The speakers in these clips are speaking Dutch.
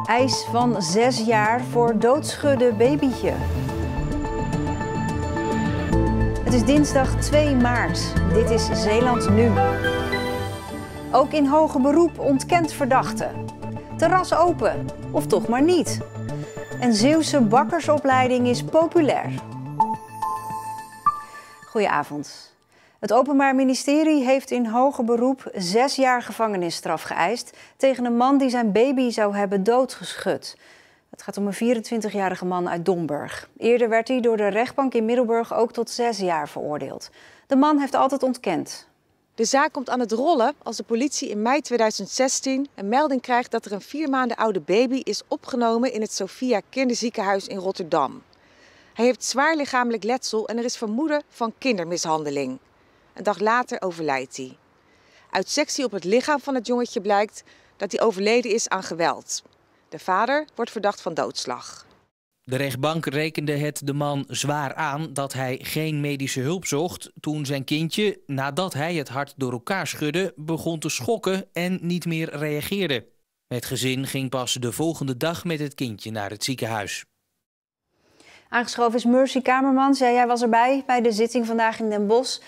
Eis van 6 jaar voor doodschudden babytje. Het is dinsdag 2 maart. Dit is Zeeland Nu. Ook in hoger beroep ontkent verdachte. Terras open, of toch maar niet. En Zeeuwse bakkersopleiding is populair. Goedenavond. Het Openbaar Ministerie heeft in hoger beroep 6 jaar gevangenisstraf geëist tegen een man die zijn baby zou hebben doodgeschud. Het gaat om een 24-jarige man uit Domburg. Eerder werd hij door de rechtbank in Middelburg ook tot 6 jaar veroordeeld. De man heeft altijd ontkend. De zaak komt aan het rollen als de politie in mei 2016 een melding krijgt dat er een 4 maanden oude baby is opgenomen in het Sophia Kinderziekenhuis in Rotterdam. Hij heeft zwaar lichamelijk letsel en er is vermoeden van kindermishandeling. Een dag later overlijdt hij. Uit sectie op het lichaam van het jongetje blijkt dat hij overleden is aan geweld. De vader wordt verdacht van doodslag. De rechtbank rekende het de man zwaar aan dat hij geen medische hulp zocht toen zijn kindje, nadat hij het hart door elkaar schudde, begon te schokken en niet meer reageerde. Het gezin ging pas de volgende dag met het kindje naar het ziekenhuis. Aangeschoven is Mercy Kamermans. Ja, jij was erbij bij de zitting vandaag in Den Bosch.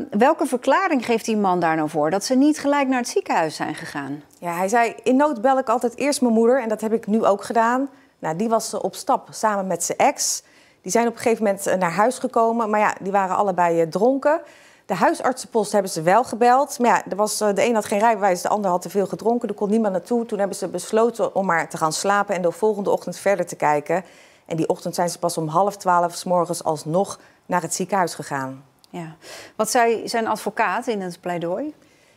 Welke verklaring geeft die man daar nou voor dat ze niet gelijk naar het ziekenhuis zijn gegaan? Ja, hij zei, in nood bel ik altijd eerst mijn moeder en dat heb ik nu ook gedaan. Nou, die was op stap samen met zijn ex. Die zijn op een gegeven moment naar huis gekomen, maar ja, die waren allebei dronken. De huisartsenpost hebben ze wel gebeld. Maar ja, de een had geen rijbewijs, de ander had te veel gedronken. Er kon niemand naartoe. Toen hebben ze besloten om maar te gaan slapen en de volgende ochtend verder te kijken. En die ochtend zijn ze pas om 11:30 's morgens alsnog naar het ziekenhuis gegaan. Ja. Wat zei zijn advocaat in het pleidooi?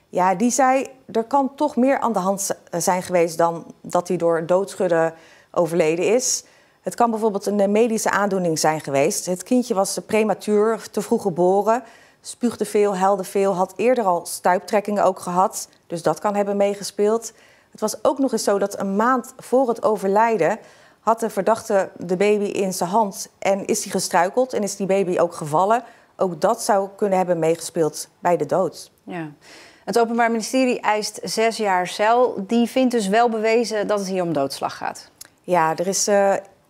Ja, die zei, er kan toch meer aan de hand zijn geweest dan dat hij door doodschudden overleden is. Het kan bijvoorbeeld een medische aandoening zijn geweest. Het kindje was prematuur, te vroeg geboren, spuugde veel, huilde veel, had eerder al stuiptrekkingen ook gehad. Dus dat kan hebben meegespeeld. Het was ook nog eens zo dat een maand voor het overlijden had de verdachte de baby in zijn hand en is hij gestruikeld en is die baby ook gevallen. Ook dat zou kunnen hebben meegespeeld bij de dood. Ja. Het Openbaar Ministerie eist 6 jaar cel. Die vindt dus wel bewezen dat het hier om doodslag gaat. Ja, er is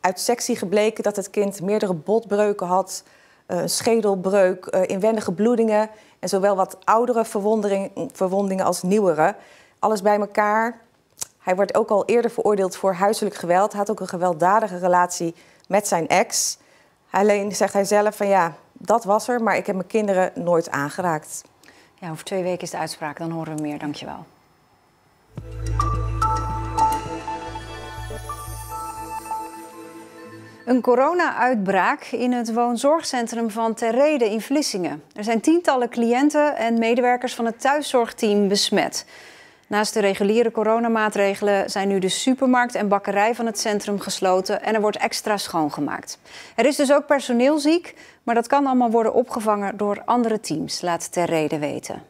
uit sectie gebleken dat het kind meerdere botbreuken had, een schedelbreuk, inwendige bloedingen en zowel wat oudere verwondingen als nieuwere. Alles bij elkaar. Hij wordt ook al eerder veroordeeld voor huiselijk geweld. Hij had ook een gewelddadige relatie met zijn ex. Alleen zegt hij zelf van ja, dat was er, maar ik heb mijn kinderen nooit aangeraakt. Ja, over 2 weken is de uitspraak, dan horen we meer. Dankjewel. Een corona-uitbraak in het woonzorgcentrum van Ter Rede in Vlissingen. Er zijn tientallen cliënten en medewerkers van het thuiszorgteam besmet. Naast de reguliere coronamaatregelen zijn nu de supermarkt en bakkerij van het centrum gesloten en er wordt extra schoongemaakt. Er is dus ook personeel ziek, maar dat kan allemaal worden opgevangen door andere teams, laat Ter Rede weten.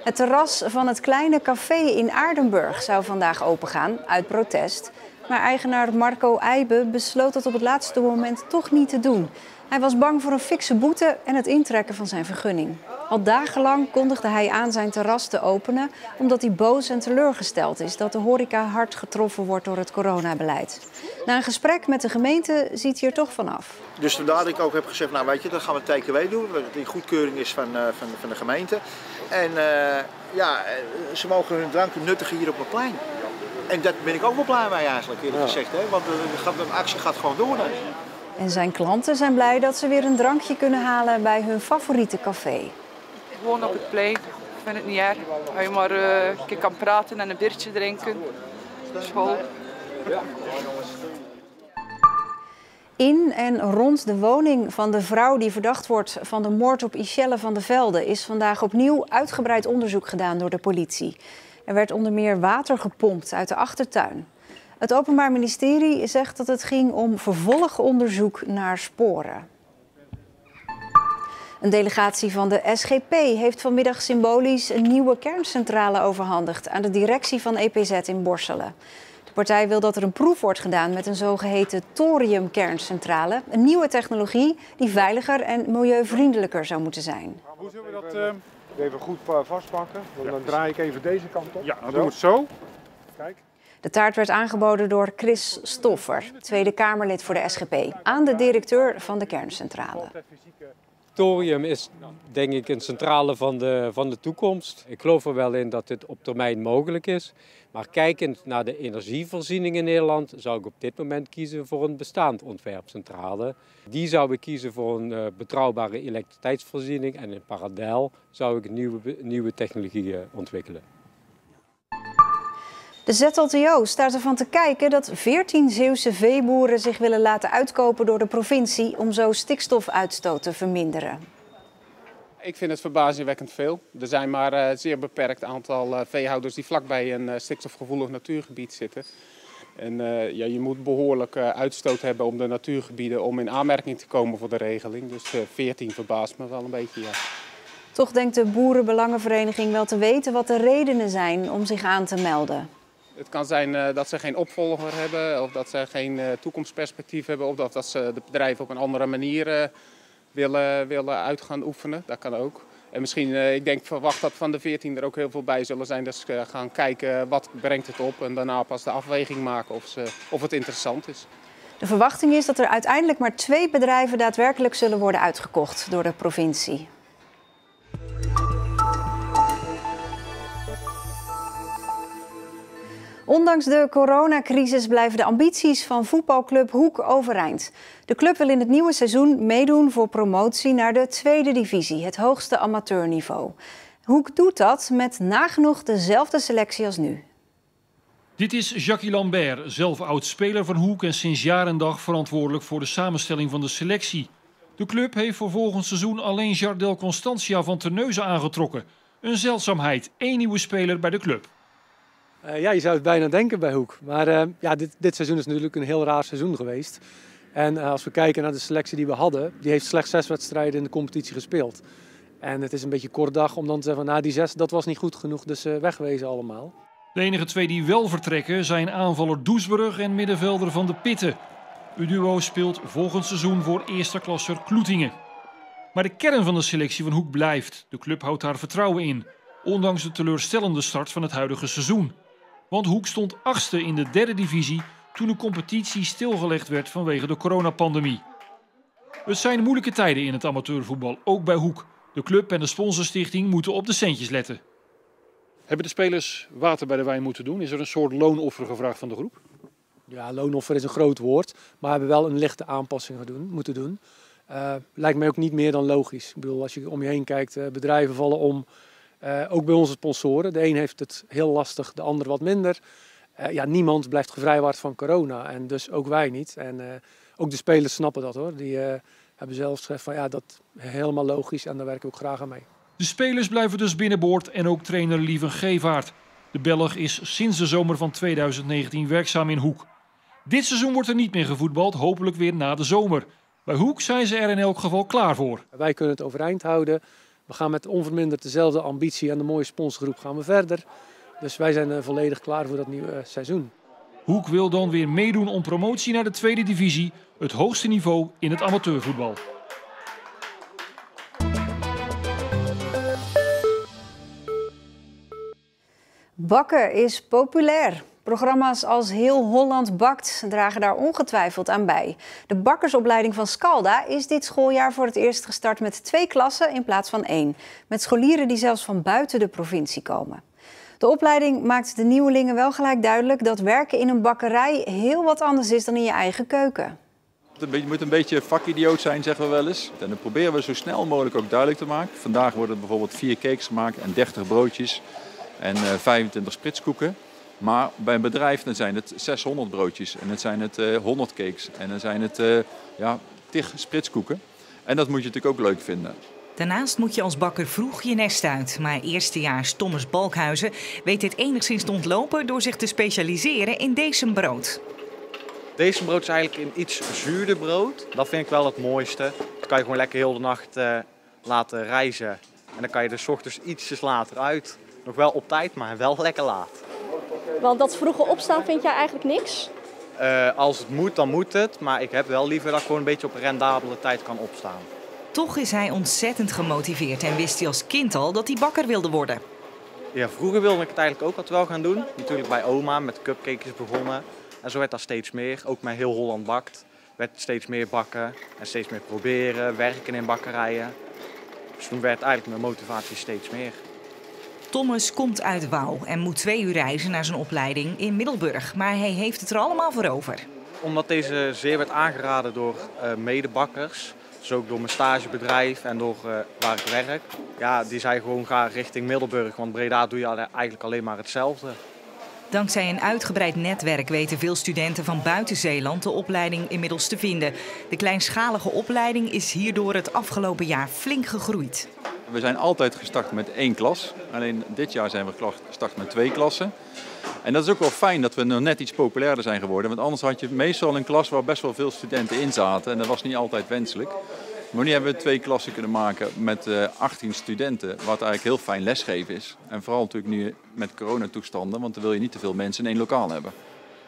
Het terras van het kleine café in Aardenburg zou vandaag opengaan, uit protest. Maar eigenaar Marco Eibe besloot dat op het laatste moment toch niet te doen. Hij was bang voor een fikse boete en het intrekken van zijn vergunning. Al dagenlang kondigde hij aan zijn terras te openen, omdat hij boos en teleurgesteld is dat de horeca hard getroffen wordt door het coronabeleid. Na een gesprek met de gemeente ziet hij er toch vanaf. Dus vandaar dat ik ook heb gezegd, nou weet je, dat gaan we TKW doen, dat die goedkeuring is van de gemeente. En ze mogen hun drankje nuttigen hier op het plein. En daar ben ik ook wel blij mee eigenlijk, eerlijk gezegd. Hè? Want de actie gaat gewoon door. En zijn klanten zijn blij dat ze weer een drankje kunnen halen bij hun favoriete café. Gewoon op het plein. Ik vind het niet erg. Als je maar een keer kan praten en een biertje drinken. School. In en rond de woning van de vrouw die verdacht wordt van de moord op Ichelle van de Velde is vandaag opnieuw uitgebreid onderzoek gedaan door de politie. Er werd onder meer water gepompt uit de achtertuin. Het Openbaar Ministerie zegt dat het ging om vervolgonderzoek naar sporen. Een delegatie van de SGP heeft vanmiddag symbolisch een nieuwe kerncentrale overhandigd aan de directie van EPZ in Borselen. De partij wil dat er een proef wordt gedaan met een zogeheten thoriumkerncentrale. Een nieuwe technologie die veiliger en milieuvriendelijker zou moeten zijn. Hoe zullen we dat even goed vastpakken? Dan draai ik even deze kant op. Ja, dan doen we het zo. Kijk. De taart werd aangeboden door Chris Stoffer, Tweede Kamerlid voor de SGP, aan de directeur van de kerncentrale. Thorium is denk ik een centrale van de toekomst. Ik geloof er wel in dat dit op termijn mogelijk is. Maar kijkend naar de energievoorziening in Nederland zou ik op dit moment kiezen voor een bestaand ontwerpcentrale. Die zou ik kiezen voor een betrouwbare elektriciteitsvoorziening en in parallel zou ik nieuwe technologie ontwikkelen. De ZLTO staat ervan te kijken dat 14 Zeeuwse veeboeren zich willen laten uitkopen door de provincie om zo stikstofuitstoot te verminderen. Ik vind het verbazingwekkend veel. Er zijn maar een zeer beperkt aantal veehouders die vlakbij een stikstofgevoelig natuurgebied zitten. En je moet behoorlijk uitstoot hebben om de natuurgebieden om in aanmerking te komen voor de regeling. Dus 14 verbaast me wel een beetje, ja. Toch denkt de Boerenbelangenvereniging wel te weten wat de redenen zijn om zich aan te melden. Het kan zijn dat ze geen opvolger hebben, of dat ze geen toekomstperspectief hebben, of dat ze de bedrijven op een andere manier willen uit gaan oefenen. Dat kan ook. En misschien, ik verwacht dat van de 14 er ook heel veel bij zullen zijn. Dus gaan kijken wat brengt het op en daarna pas de afweging maken of het interessant is. De verwachting is dat er uiteindelijk maar 2 bedrijven daadwerkelijk zullen worden uitgekocht door de provincie. Ondanks de coronacrisis blijven de ambities van voetbalclub Hoek overeind. De club wil in het nieuwe seizoen meedoen voor promotie naar de tweede divisie, het hoogste amateurniveau. Hoek doet dat met nagenoeg dezelfde selectie als nu. Dit is Jackie Lambert, zelf oud-speler van Hoek en sinds jaar en dag verantwoordelijk voor de samenstelling van de selectie. De club heeft voor volgend seizoen alleen Jardel Constantia van Terneuzen aangetrokken. Een zeldzaamheid, 1 nieuwe speler bij de club. Ja, je zou het bijna denken bij Hoek. Maar dit seizoen is natuurlijk een heel raar seizoen geweest. En als we kijken naar de selectie die we hadden, die heeft slechts 6 wedstrijden in de competitie gespeeld. En het is een beetje kort dag om dan te zeggen van die 6, dat was niet goed genoeg, dus wegwezen allemaal. De enige 2 die wel vertrekken zijn aanvaller Doesburg en middenvelder Van de Pitten. Het duo speelt volgend seizoen voor eerste klasser Kloetingen. Maar de kern van de selectie van Hoek blijft. De club houdt daar vertrouwen in, ondanks de teleurstellende start van het huidige seizoen. Want Hoek stond 8e in de derde divisie toen de competitie stilgelegd werd vanwege de coronapandemie. Het zijn moeilijke tijden in het amateurvoetbal, ook bij Hoek. De club en de sponsorstichting moeten op de centjes letten. Hebben de spelers water bij de wijn moeten doen? Is er een soort loonoffer gevraagd van de groep? Ja, loonoffer is een groot woord, maar we hebben wel een lichte aanpassing moeten doen. Lijkt mij ook niet meer dan logisch. Ik bedoel, als je om je heen kijkt, bedrijven vallen om. Ook bij onze sponsoren. De een heeft het heel lastig, de ander wat minder. Niemand blijft gevrijwaard van corona en dus ook wij niet. En ook de spelers snappen dat hoor. Die hebben zelfs gezegd van dat is helemaal logisch en daar werken we ook graag aan mee. De spelers blijven dus binnenboord en ook trainer Lieven Gevaert. De Belg is sinds de zomer van 2019 werkzaam in Hoek. Dit seizoen wordt er niet meer gevoetbald, hopelijk weer na de zomer. Bij Hoek zijn ze er in elk geval klaar voor. Wij kunnen het overeind houden. We gaan met onverminderd dezelfde ambitie en de mooie sponsorgroep gaan we verder. Dus wij zijn volledig klaar voor dat nieuwe seizoen. Hoek wil dan weer meedoen om promotie naar de tweede divisie, het hoogste niveau in het amateurvoetbal. Bakken is populair. Programma's als Heel Holland Bakt dragen daar ongetwijfeld aan bij. De bakkersopleiding van Scalda is dit schooljaar voor het eerst gestart met 2 klassen in plaats van 1. Met scholieren die zelfs van buiten de provincie komen. De opleiding maakt de nieuwelingen wel gelijk duidelijk dat werken in een bakkerij heel wat anders is dan in je eigen keuken. Je moet een beetje vakidioot zijn, zeggen we wel eens. En dat proberen we zo snel mogelijk ook duidelijk te maken. Vandaag worden bijvoorbeeld 4 cakes gemaakt en 30 broodjes en 25 spritskoeken. Maar bij een bedrijf dan zijn het 600 broodjes en dan zijn het 100 cakes en dan zijn het 10 spritskoeken. En dat moet je natuurlijk ook leuk vinden. Daarnaast moet je als bakker vroeg je nest uit. Maar eerstejaars Thomas Balkhuizen weet dit enigszins te ontlopen door zich te specialiseren in decembrood. Decembrood is eigenlijk een iets zuurder brood. Dat vind ik wel het mooiste. Dat kan je gewoon lekker heel de nacht laten rijzen. En dan kan je er 's ochtends ietsjes later uit. Nog wel op tijd, maar wel lekker laat. Want dat vroege opstaan vind jij eigenlijk niks? Als het moet, dan moet het. Maar ik heb wel liever dat ik gewoon een beetje op een rendabele tijd kan opstaan. Toch is hij ontzettend gemotiveerd en wist hij als kind al dat hij bakker wilde worden. Ja, vroeger wilde ik het eigenlijk ook altijd wel gaan doen. Natuurlijk bij oma met cupcakejes begonnen. En zo werd dat steeds meer. Ook met Heel Holland Bakt werd steeds meer bakken en steeds meer proberen, werken in bakkerijen. Dus toen werd eigenlijk mijn motivatie steeds meer. Thomas komt uit Wouw en moet 2 uur reizen naar zijn opleiding in Middelburg. Maar hij heeft het er allemaal voor over. Omdat deze zeer werd aangeraden door medebakkers, dus ook door mijn stagebedrijf en door waar ik werk. Ja, die zei gewoon ga richting Middelburg, want Breda doe je eigenlijk alleen maar hetzelfde. Dankzij een uitgebreid netwerk weten veel studenten van buiten Zeeland de opleiding inmiddels te vinden. De kleinschalige opleiding is hierdoor het afgelopen jaar flink gegroeid. We zijn altijd gestart met 1 klas. Alleen dit jaar zijn we gestart met 2 klassen. En dat is ook wel fijn dat we nog net iets populairder zijn geworden. Want anders had je meestal een klas waar best wel veel studenten in zaten. En dat was niet altijd wenselijk. Maar nu hebben we 2 klassen kunnen maken met 18 studenten. Wat eigenlijk heel fijn lesgeven is. En vooral natuurlijk nu met coronatoestanden. Want dan wil je niet te veel mensen in 1 lokaal hebben.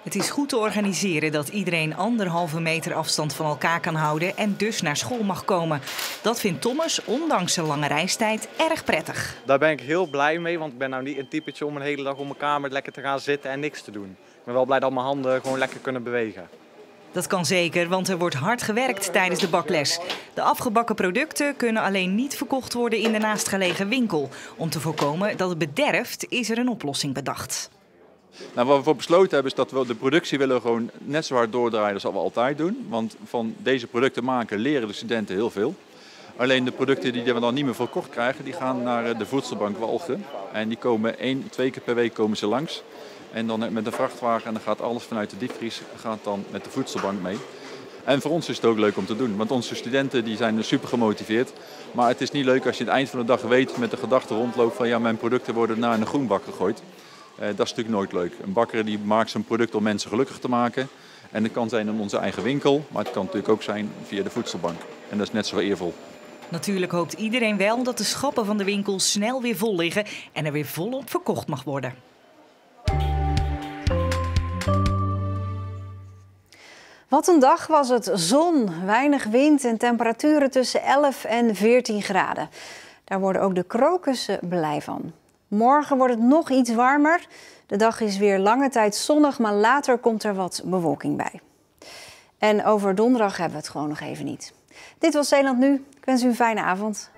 Het is goed te organiseren dat iedereen 1,5 meter afstand van elkaar kan houden en dus naar school mag komen. Dat vindt Thomas, ondanks zijn lange reistijd, erg prettig. Daar ben ik heel blij mee, want ik ben nou niet een typetje om een hele dag op mijn kamer lekker te gaan zitten en niks te doen. Ik ben wel blij dat mijn handen gewoon lekker kunnen bewegen. Dat kan zeker, want er wordt hard gewerkt tijdens de bakles. De afgebakken producten kunnen alleen niet verkocht worden in de naastgelegen winkel. Om te voorkomen dat het bederft, is er een oplossing bedacht. Nou, wat we voor besloten hebben is dat we de productie willen gewoon net zo hard doordraaien als we altijd doen. Want van deze producten maken leren de studenten heel veel. Alleen de producten die we dan niet meer verkocht krijgen, die gaan naar de voedselbank Walcheren. En die komen 2 keer per week komen ze langs. En dan met een vrachtwagen en dan gaat alles vanuit de diepvries gaat dan met de voedselbank mee. En voor ons is het ook leuk om te doen, want onze studenten die zijn super gemotiveerd. Maar het is niet leuk als je aan het eind van de dag weet met de gedachte rondloopt van ja, mijn producten worden naar een groenbak gegooid. Dat is natuurlijk nooit leuk. Een bakker die maakt zijn product om mensen gelukkig te maken. En dat kan zijn in onze eigen winkel, maar het kan natuurlijk ook zijn via de voedselbank. En dat is net zo eervol. Natuurlijk hoopt iedereen wel dat de schappen van de winkel snel weer vol liggen en er weer volop verkocht mag worden. Wat een dag was het. Zon, weinig wind en temperaturen tussen 11 en 14 graden. Daar worden ook de krokussen blij van. Morgen wordt het nog iets warmer. De dag is weer lange tijd zonnig, maar later komt er wat bewolking bij. En over donderdag hebben we het gewoon nog even niet. Dit was Zeeland Nu. Ik wens u een fijne avond.